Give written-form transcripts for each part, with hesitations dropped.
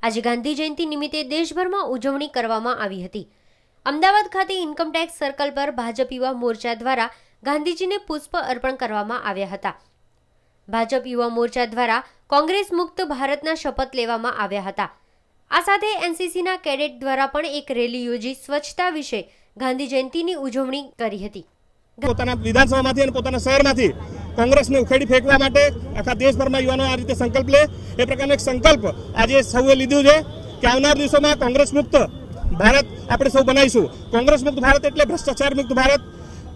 આજે ગાંધી જયંતિ નિમિત્તે દેશભરમાં ઉજવણી કરવામાં આવી હતી। અમદાવાદ ખાતે ઇન્કમટેક્સ સર્કલ પર ભાજપ યુવા મોરચા દ્વારા ગાંધીજીને પુષ્પ અર્પણ કરવામાં આવ્યા હતા। ભાજપ યુવા મોરચા દ્વારા કોંગ્રેસ મુક્ત ભારતના શપથ લેવામાં આવ્યા હતા। આ સાથે એનસીસીના કેડેટ દ્વારા પણ એક રેલી યોજી સ્વચ્છતા વિશે ગાંધી જયંતિની ઉજવણી કરી હતી। પોતાના વિધાનસભામાંથી અને પોતાના શહેરમાંથી કોંગ્રેસને ઉખેડી ફેંકવા માટે આખા દેશભરમાં યુવાનો આ રીતે સંકલ્પ લે એ પ્રકારનો એક સંકલ્પ આજે સૌએ લીધું છે કે આવનાર દિવસોમાં કોંગ્રેસ મુક્ત ભારત આપણે સૌ બનાવીશું। કોંગ્રેસ મુક્ત ભારત એટલે ભ્રષ્ટાચાર મુક્ત ભારત,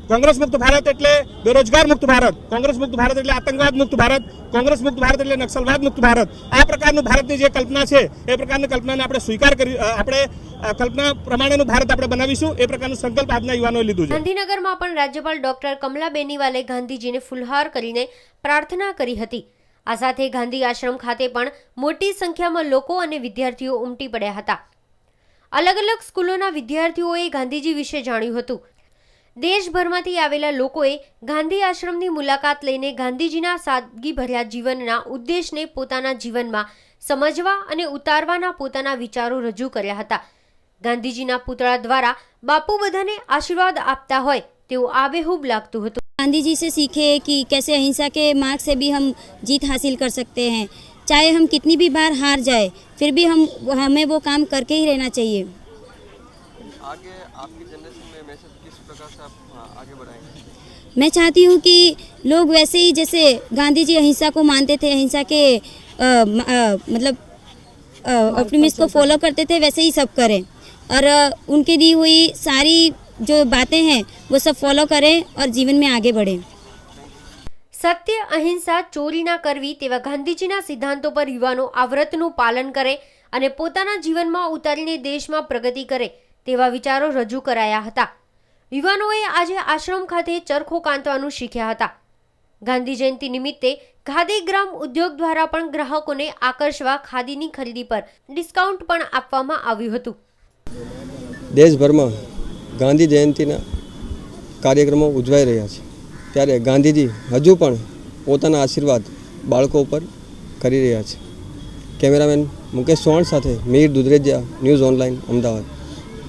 કોંગ્રેસ મુક્ત ભારત એટલે બેરોજગાર મુક્ત ભારત, કોંગ્રેસ મુક્ત ભારત એટલે આતંકવાદ મુક્ત ભારત, કોંગ્રેસ મુક્ત ભારત એટલે નક્સલવાદ મુક્ત ભારત। આ પ્રકારનું ભારતની જે કલ્પના છે એ પ્રકારની કલ્પનાને આપણે સ્વીકાર કરી આપણે કલ્પના પ્રમાણેનું ભારત આપણે બનાવીશું એ પ્રકારનો સંકલ્પ આજના યુવાનોએ લીધું છે। ગાંધીનગરમાં પણ રાજ્યપાલ ડોક્ટર કમલા બેનીવાલે ગાંધીજીને ફૂલહાર કરીને પ્રાર્થના કરી હતી। આ સાથે ગાંધી આશ્રમ ખાતે પણ મોટી સંખ્યામાં લોકો અને વિદ્યાર્થીઓ ઉમટી પડ્યા હતા। અલગ અલગ સ્કૂલોના વિદ્યાર્થીઓએ ગાંધીજી વિશે જાણ્યું હતું। દેશભરમાંથી આવેલા લોકોએ ગાંધી આશ્રમની મુલાકાત લઈને ગાંધીજીના સાદગીભર્યા જીવનના ઉદ્દેશને પોતાના જીવનમાં સમજવા અને ઉતારવાના પોતાના વિચારો રજૂ કર્યા હતા। ગાંધીજીના પુતળા દ્વારા બાપુ બધાને આશીર્વાદ આપતા હોય તેવું આબેહૂબ લાગતું હતું। गांधी जी से सीखे कि कैसे अहिंसा के मार्ग से भी हम जीत हासिल कर सकते हैं, चाहे हम कितनी भी बार हार जाए फिर भी हमें वो काम करके ही रहना चाहिए। आगे आपकी जनरेशन में मैसेज किस प्रकार से आप आगे बढ़ाएंगे? मैं चाहती हूँ कि लोग वैसे ही जैसे गांधी जी अहिंसा को मानते थे, अहिंसा के मतलब ऑप्टिमिस्ट को फॉलो करते थे, वैसे ही सब करें और उनकी दी हुई सारी जो बातें हैं वो सब फॉलो करें और जीवन में आगे बढ़ें। સત્ય, અહિંસા, ચોરી ના કરવી તેવા ગાંધીજીના સિદ્ધાંતો પર યુવાનો આ વ્રતનું પાલન કરે અને પોતાના જીવનમાં ઉતારીને દેશમાં પ્રગતિ કરે તેવા વિચારો રજૂ કરાયા હતા। યુવાનોએ આજે આશ્રમ ખાતે ચરખો કાંતવાનું શીખ્યા હતા। ગાંધી જયંતિ નિમિત્તે ખાદી ગ્રામ ઉદ્યોગ દ્વારા પણ ગ્રાહકોને આકર્ષવા ખાદીની ખરીદી પર ડિસ્કાઉન્ટ પણ આપવામાં આવ્યું હતું। દેશભરમાં ગાંધી જયંતિના કાર્યક્રમો ઉજવાઈ રહ્યા છે ત્યારે ગાંધીજી હજુ પણ પોતાના આશીર્વાદ બાળકો ઉપર કરી રહ્યા છે। કેમેરામેન મુકેશ ચૌહાણ સાથે મીર દુધરેજિયા, ન્યૂઝ ઓનલાઈન, અમદાવાદ।